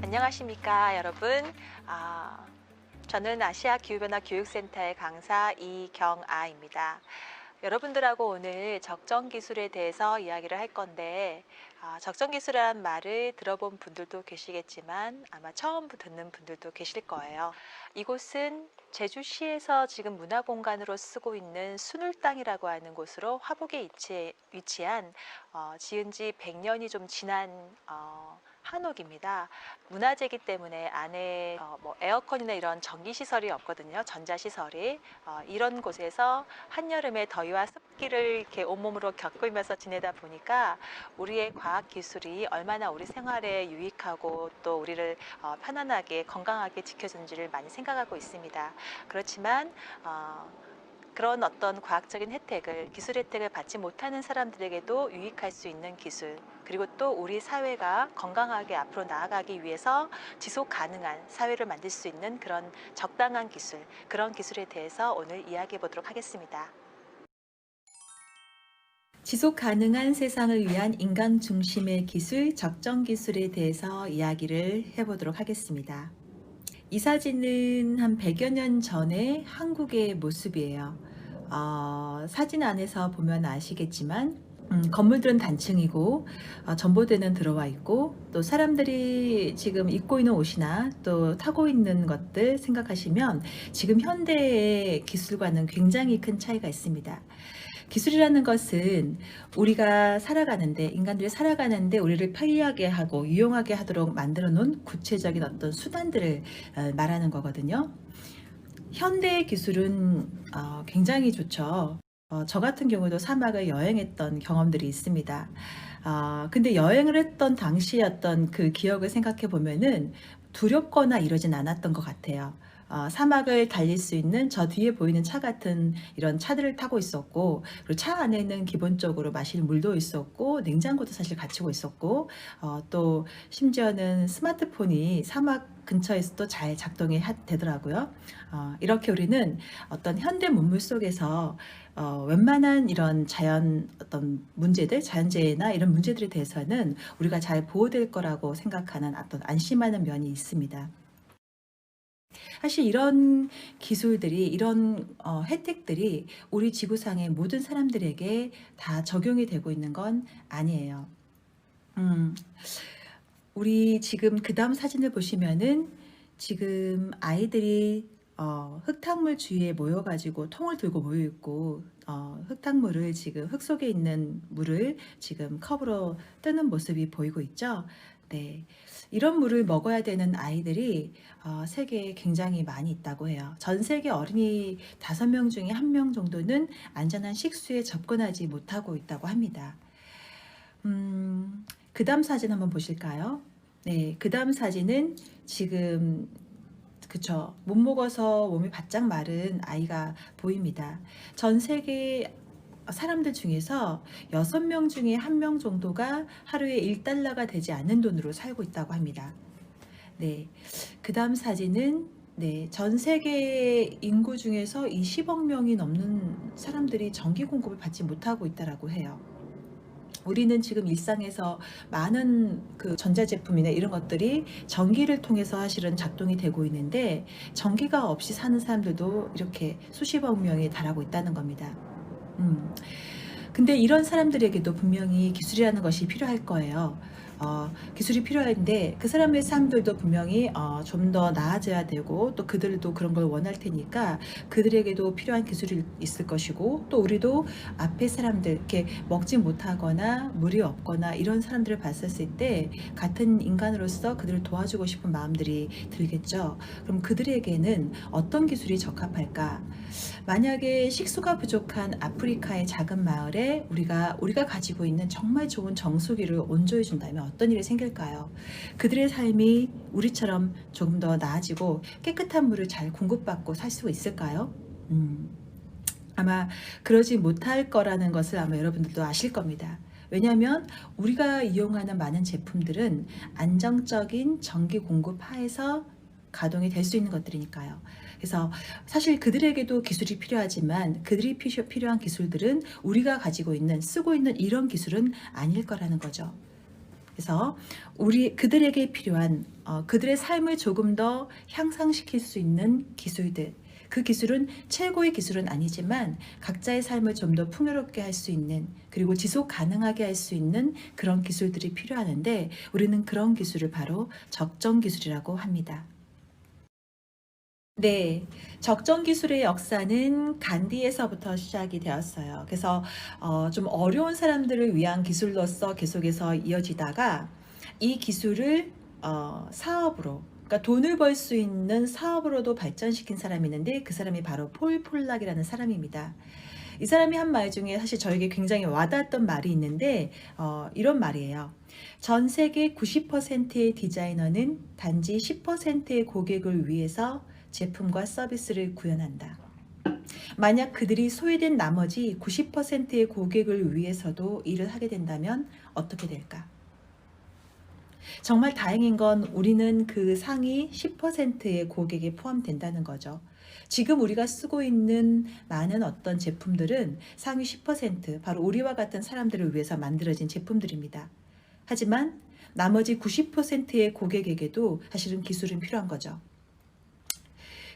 안녕하십니까 여러분. 저는 아시아 기후변화 교육센터의 강사 이경아입니다. 여러분들하고 오늘 적정 기술에 대해서 이야기를 할 건데, 적정 기술이라는 말을 들어본 분들도 계시겠지만 아마 처음 듣는 분들도 계실 거예요. 이곳은 제주시에서 지금 문화공간으로 쓰고 있는 순울땅이라고 하는 곳으로 화북에 위치한 지은 지 100년이 좀 지난 한옥입니다. 문화재이기 때문에 안에 에어컨이나 이런 전기 시설이 없거든요. 전자 시설이. 이런 곳에서 한여름에 더위와 습기를 이렇게 온몸으로 겪으면서 지내다 보니까 우리의 과학 기술이 얼마나 우리 생활에 유익하고 또 우리를 편안하게 건강하게 지켜준지를 많이 생각하고 있습니다. 그렇지만 그런 어떤 과학적인 혜택을, 기술 혜택을 받지 못하는 사람들에게도 유익할 수 있는 기술, 그리고 또 우리 사회가 건강하게 앞으로 나아가기 위해서 지속 가능한 사회를 만들 수 있는 그런 적당한 기술, 그런 기술에 대해서 오늘 이야기해 보도록 하겠습니다. 지속 가능한 세상을 위한 인간 중심의 기술, 적정 기술에 대해서 이야기를 해보도록 하겠습니다. 이 사진은 한 100여 년 전의 한국의 모습이에요. 사진 안에서 보면 아시겠지만 건물들은 단층이고 전봇대는 들어와 있고 또 사람들이 지금 입고 있는 옷이나 또 타고 있는 것들 생각하시면 지금 현대의 기술과는 굉장히 큰 차이가 있습니다. 기술이라는 것은 우리가 살아가는데, 인간들이 살아가는데 우리를 편리하게 하고 유용하게 하도록 만들어 놓은 구체적인 어떤 수단들을 말하는 거거든요. 현대의 기술은 굉장히 좋죠. 저 같은 경우도 사막을 여행했던 경험들이 있습니다. 근데 여행을 했던 당시의 어떤 그 기억을 생각해 보면은 두렵거나 이러진 않았던 것 같아요. 사막을 달릴 수 있는 저 뒤에 보이는 차 같은 이런 차들을 타고 있었고, 그리고 차 안에는 기본적으로 마실 물도 있었고, 냉장고도 사실 갖추고 있었고, 또 심지어는 스마트폰이 사막 근처에서도 잘 작동이 되더라고요. 이렇게 우리는 어떤 현대 문물 속에서 웬만한 이런 자연 어떤 문제들, 자연재해나 이런 문제들에 대해서는 우리가 잘 보호될 거라고 생각하는 어떤 안심하는 면이 있습니다. 사실 이런 기술들이, 이런 혜택들이 우리 지구상의 모든 사람들에게 다 적용이 되고 있는 건 아니에요. 음, 우리 지금 그 다음 사진을 보시면은 지금 아이들이 흙탕물 주위에 모여가지고 통을 들고 모여 있고, 흙탕물을 지금 흙 속에 있는 물을 지금 컵으로 뜨는 모습이 보이고 있죠. 네. 이런 물을 먹어야 되는 아이들이 세계에 굉장히 많이 있다고 해요. 전 세계 어린이 5명 중에 1명 정도는 안전한 식수에 접근하지 못하고 있다고 합니다. 그 다음 사진 한번 보실까요? 네, 그 다음 사진은 지금 그쵸. 못 먹어서 몸이 바짝 마른 아이가 보입니다. 전 세계 사람들 중에서 6명 중에 1명 정도가 하루에 1달러가 되지 않는 돈으로 살고 있다고 합니다. 네. 그 다음 사진은 네, 전 세계 인구 중에서 20억 명이 넘는 사람들이 전기 공급을 받지 못하고 있다라고 해요. 우리는 지금 일상에서 많은 그 전자제품이나 이런 것들이 전기를 통해서 사실은 작동이 되고 있는데 전기가 없이 사는 사람들도 이렇게 수십억 명이 달하고 있다는 겁니다. 근데 이런 사람들에게도 분명히 기술이라는 것이 필요할 거예요. 기술이 필요한데 그 사람의 삶들도 분명히 좀 더 나아져야 되고 또 그들도 그런 걸 원할 테니까 그들에게도 필요한 기술이 있을 것이고 또 우리도 앞에 사람들 이렇게 먹지 못하거나 물이 없거나 이런 사람들을 봤었을 때 같은 인간으로서 그들을 도와주고 싶은 마음들이 들겠죠. 그럼 그들에게는 어떤 기술이 적합할까? 만약에 식수가 부족한 아프리카의 작은 마을에 우리가 가지고 있는 정말 좋은 정수기를 온조해 준다면 어떤 일이 생길까요? 그들의 삶이 우리처럼 조금 더 나아지고 깨끗한 물을 잘 공급받고 살 수 있을까요? 아마 그러지 못할 거라는 것을 아마 여러분들도 아실 겁니다. 왜냐하면 우리가 이용하는 많은 제품들은 안정적인 전기 공급 하에서 가동이 될 수 있는 것들이니까요. 그래서 사실 그들에게도 기술이 필요하지만 그들이 필요한 기술들은 우리가 가지고 있는, 쓰고 있는 이런 기술은 아닐 거라는 거죠. 그래서 그들에게 필요한 그들의 삶을 조금 더 향상시킬 수 있는 기술들. 그 기술은 최고의 기술은 아니지만 각자의 삶을 좀 더 풍요롭게 할 수 있는, 그리고 지속 가능하게 할 수 있는 그런 기술들이 필요하는데, 우리는 그런 기술을 바로 적정 기술이라고 합니다. 네, 적정 기술의 역사는 간디에서부터 시작이 되었어요. 그래서 좀 어려운 사람들을 위한 기술로서 계속해서 이어지다가 이 기술을 사업으로, 그러니까 돈을 벌 수 있는 사업으로도 발전시킨 사람이 있는데, 그 사람이 바로 폴 폴락이라는 사람입니다. 이 사람이 한 말 중에 사실 저에게 굉장히 와닿았던 말이 있는데, 이런 말이에요. 전 세계 90%의 디자이너는 단지 10%의 고객을 위해서 제품과 서비스를 구현한다. 만약 그들이 소외된 나머지 90%의 고객을 위해서도 일을 하게 된다면 어떻게 될까? 정말 다행인 건 우리는 그 상위 10%의 고객에 포함된다는 거죠. 지금 우리가 쓰고 있는 많은 어떤 제품들은 상위 10%, 바로 우리와 같은 사람들을 위해서 만들어진 제품들입니다. 하지만 나머지 90%의 고객에게도 사실은 기술은 필요한 거죠.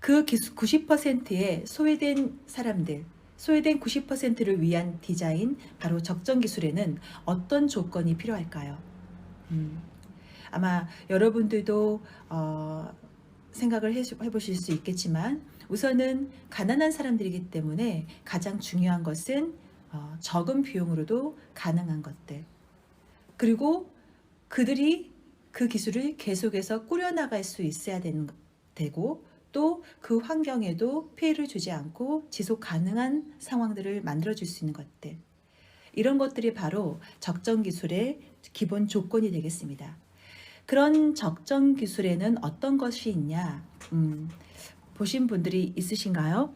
그 90%의 소외된 사람들, 소외된 90%를 위한 디자인, 바로 적정 기술에는 어떤 조건이 필요할까요? 아마 여러분들도 생각을 해보실 수 있겠지만, 우선은 가난한 사람들이기 때문에 가장 중요한 것은 적은 비용으로도 가능한 것들, 그리고 그들이 그 기술을 계속해서 꾸려나갈 수 있어야 되고, 또 그 환경에도 피해를 주지 않고 지속 가능한 상황들을 만들어줄 수 있는 것들, 이런 것들이 바로 적정 기술의 기본 조건이 되겠습니다. 그런 적정 기술에는 어떤 것이 있냐? 보신 분들이 있으신가요?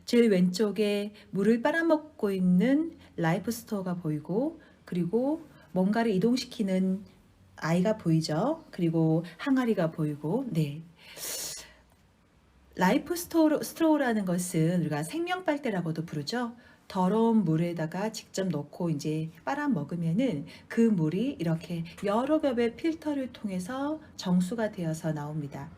제일 왼쪽에 물을 빨아먹고 있는 라이프 스토어가 보이고, 그리고 뭔가를 이동시키는 아이가 보이죠? 그리고 항아리가 보이고, 네. 라이프 스토어라는 것은 우리가 생명 빨대라고도 부르죠. 더러운 물에다가 직접 넣고 이제 빨아 먹으면은 그 물이 이렇게 여러 겹의 필터를 통해서 정수가 되어서 나옵니다.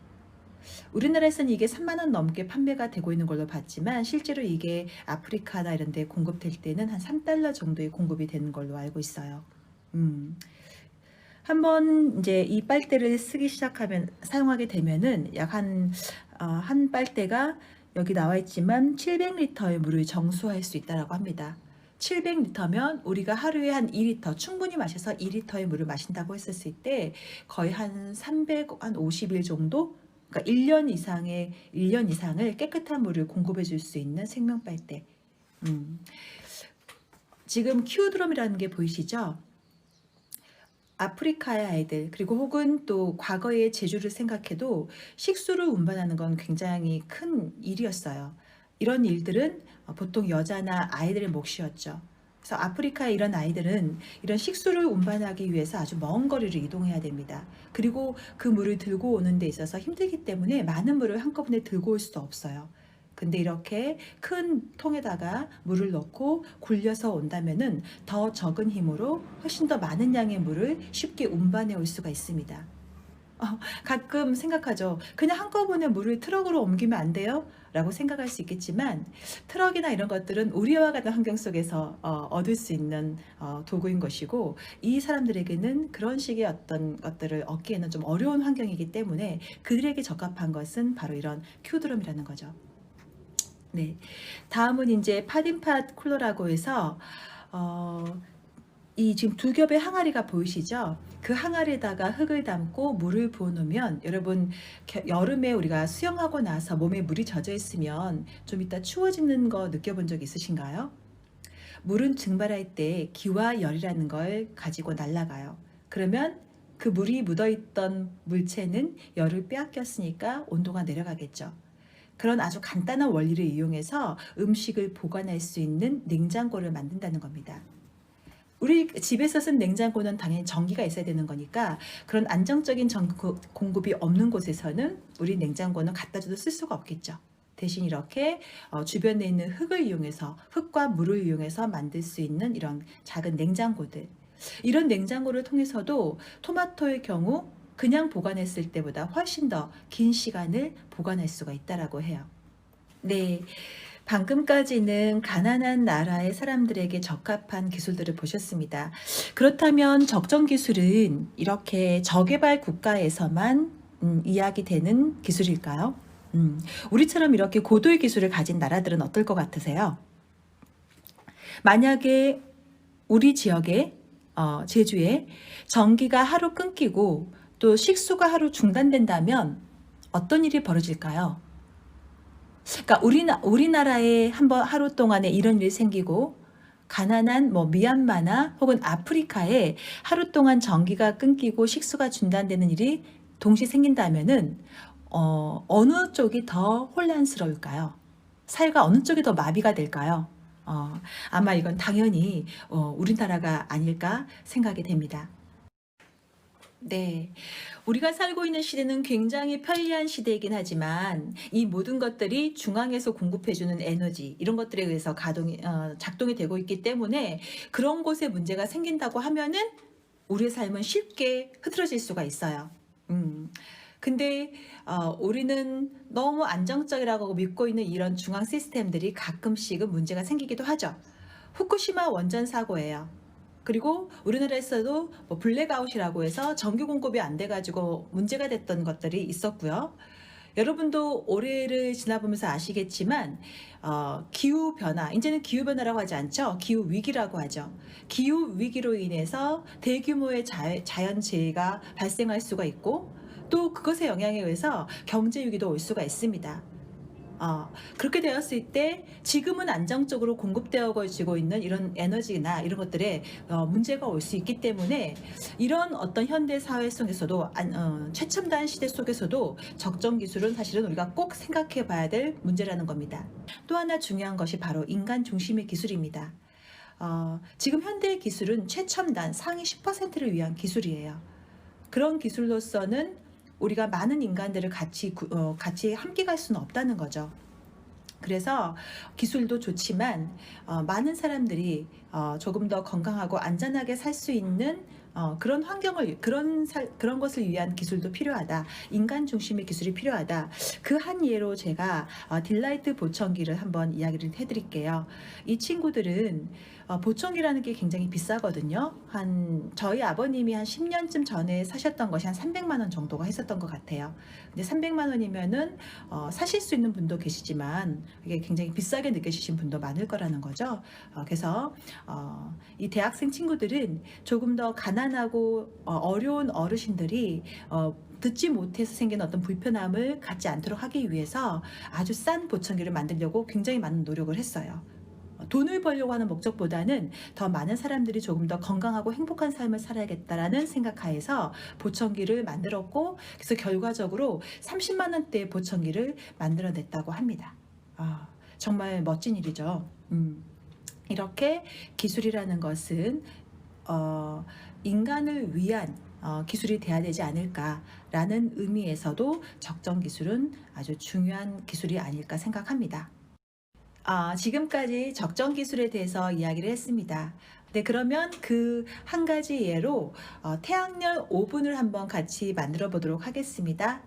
우리나라에서는 이게 3만 원 넘게 판매가 되고 있는 걸로 봤지만, 실제로 이게 아프리카나 이런 데 공급될 때는 한 3달러 정도의 공급이 되는 걸로 알고 있어요. 한번 이제 이 빨대를 쓰기 시작하면, 사용하게 되면은 약 한 빨대가 여기 나와 있지만 700리터의 물을 정수할 수 있다고 합니다. 700리터면 우리가 하루에 한 2리터, 충분히 마셔서 2리터의 물을 마신다고 했었을 때 거의 한 350일 정도, 그러니까 1년 이상을 깨끗한 물을 공급해 줄 수 있는 생명 빨대. 지금 키우드럼이라는 게 보이시죠? 아프리카의 아이들, 그리고 혹은 또 과거의 제주를 생각해도 식수를 운반하는 건 굉장히 큰 일이었어요. 이런 일들은 보통 여자나 아이들의 몫이었죠. 그래서 아프리카의 이런 아이들은 이런 식수를 운반하기 위해서 아주 먼 거리를 이동해야 됩니다. 그리고 그 물을 들고 오는 데 있어서 힘들기 때문에 많은 물을 한꺼번에 들고 올 수도 없어요. 근데 이렇게 큰 통에다가 물을 넣고 굴려서 온다면은 더 적은 힘으로 훨씬 더 많은 양의 물을 쉽게 운반해 올 수가 있습니다. 가끔 생각하죠. 그냥 한꺼번에 물을 트럭으로 옮기면 안 돼요? 라고 생각할 수 있겠지만, 트럭이나 이런 것들은 우리와 같은 환경 속에서 얻을 수 있는 도구인 것이고, 이 사람들에게는 그런 식의 어떤 것들을 얻기에는 좀 어려운 환경이기 때문에 그들에게 적합한 것은 바로 이런 큐드럼이라는 거죠. 네, 다음은 이제 팟인팟 쿨러라고 해서 이 지금 두 겹의 항아리가 보이시죠? 그 항아리에다가 흙을 담고 물을 부어놓으면, 여러분 여름에 우리가 수영하고 나서 몸에 물이 젖어 있으면 좀 이따 추워지는 거 느껴본 적 있으신가요? 물은 증발할 때 기와 열이라는 걸 가지고 날아가요. 그러면 그 물이 묻어있던 물체는 열을 빼앗겼으니까 온도가 내려가겠죠. 그런 아주 간단한 원리를 이용해서 음식을 보관할 수 있는 냉장고를 만든다는 겁니다. 우리 집에서 쓴 냉장고는 당연히 전기가 있어야 되는 거니까, 그런 안정적인 공급이 없는 곳에서는 우리 냉장고는 갖다 줘도 쓸 수가 없겠죠. 대신 이렇게 주변에 있는 흙과 물을 이용해서 만들 수 있는 이런 작은 냉장고들, 이런 냉장고를 통해서도 토마토의 경우 그냥 보관했을 때보다 훨씬 더 긴 시간을 보관할 수가 있다라고 해요. 네. 방금까지는 가난한 나라의 사람들에게 적합한 기술들을 보셨습니다. 그렇다면 적정 기술은 이렇게 저개발 국가에서만 이야기되는 기술일까요? 우리처럼 이렇게 고도의 기술을 가진 나라들은 어떨 것 같으세요? 만약에 우리 지역에 제주에 전기가 하루 끊기고 또 식수가 하루 중단된다면 어떤 일이 벌어질까요? 그러니까 우리나라에 한번 하루 동안에 이런 일이 생기고 가난한 뭐 미얀마나 혹은 아프리카에 하루 동안 전기가 끊기고 식수가 중단되는 일이 동시에 생긴다면은 어느 쪽이 더 혼란스러울까요? 사회가 어느 쪽이 더 마비가 될까요? 아마 이건 당연히 우리나라가 아닐까 생각이 됩니다. 네. 우리가 살고 있는 시대는 굉장히 편리한 시대이긴 하지만 이 모든 것들이 중앙에서 공급해주는 에너지 이런 것들에 의해서 작동이 되고 있기 때문에 그런 곳에 문제가 생긴다고 하면은 우리의 삶은 쉽게 흐트러질 수가 있어요. 근데 우리는 너무 안정적이라고 믿고 있는 이런 중앙 시스템들이 가끔씩은 문제가 생기기도 하죠. 후쿠시마 원전 사고예요. 그리고 우리나라에서도 뭐 블랙아웃이라고 해서 전기 공급이 안 돼가지고 문제가 됐던 것들이 있었고요. 여러분도 올해를 지나보면서 아시겠지만 기후 변화, 이제는 기후 변화라고 하지 않죠. 기후 위기라고 하죠. 기후 위기로 인해서 대규모의 자연재해가 발생할 수가 있고 또 그것의 영향에 의해서 경제 위기도 올 수가 있습니다. 그렇게 되었을 때 지금은 안정적으로 공급되어지고 있는 이런 에너지나 이런 것들에 문제가 올 수 있기 때문에 이런 어떤 현대 사회 속에서도 최첨단 시대 속에서도 적정 기술은 사실은 우리가 꼭 생각해 봐야 될 문제라는 겁니다. 또 하나 중요한 것이 바로 인간 중심의 기술입니다. 지금 현대의 기술은 최첨단 상위 10%를 위한 기술이에요. 그런 기술로서는 우리가 많은 인간들을 같이 함께 갈 수는 없다는 거죠. 그래서 기술도 좋지만 많은 사람들이 조금 더 건강하고 안전하게 살 수 있는 그런 환경을 그런 것을 위한 기술도 필요하다. 인간 중심의 기술이 필요하다. 그 한 예로 제가 딜라이트 보청기를 한번 이야기를 해드릴게요. 이 친구들은 보청기라는 게 굉장히 비싸거든요. 저희 아버님이 한 10년쯤 전에 사셨던 것이 한 300만 원 정도가 했었던 것 같아요. 근데 300만 원이면은 사실 수 있는 분도 계시지만 이게 굉장히 비싸게 느껴지신 분도 많을 거라는 거죠. 그래서 이 대학생 친구들은 조금 더 가난하고 어려운 어르신들이 듣지 못해서 생긴 어떤 불편함을 갖지 않도록 하기 위해서 아주 싼 보청기를 만들려고 굉장히 많은 노력을 했어요. 돈을 벌려고 하는 목적보다는 더 많은 사람들이 조금 더 건강하고 행복한 삶을 살아야겠다라는 생각하에서 보청기를 만들었고 그래서 결과적으로 30만 원대의 보청기를 만들어냈다고 합니다. 정말 멋진 일이죠. 이렇게 기술이라는 것은 인간을 위한 기술이 돼야 되지 않을까라는 의미에서도 적정 기술은 아주 중요한 기술이 아닐까 생각합니다. 지금까지 적정 기술에 대해서 이야기를 했습니다. 네, 그러면 그 한 가지 예로 태양열 오븐을 한번 같이 만들어 보도록 하겠습니다.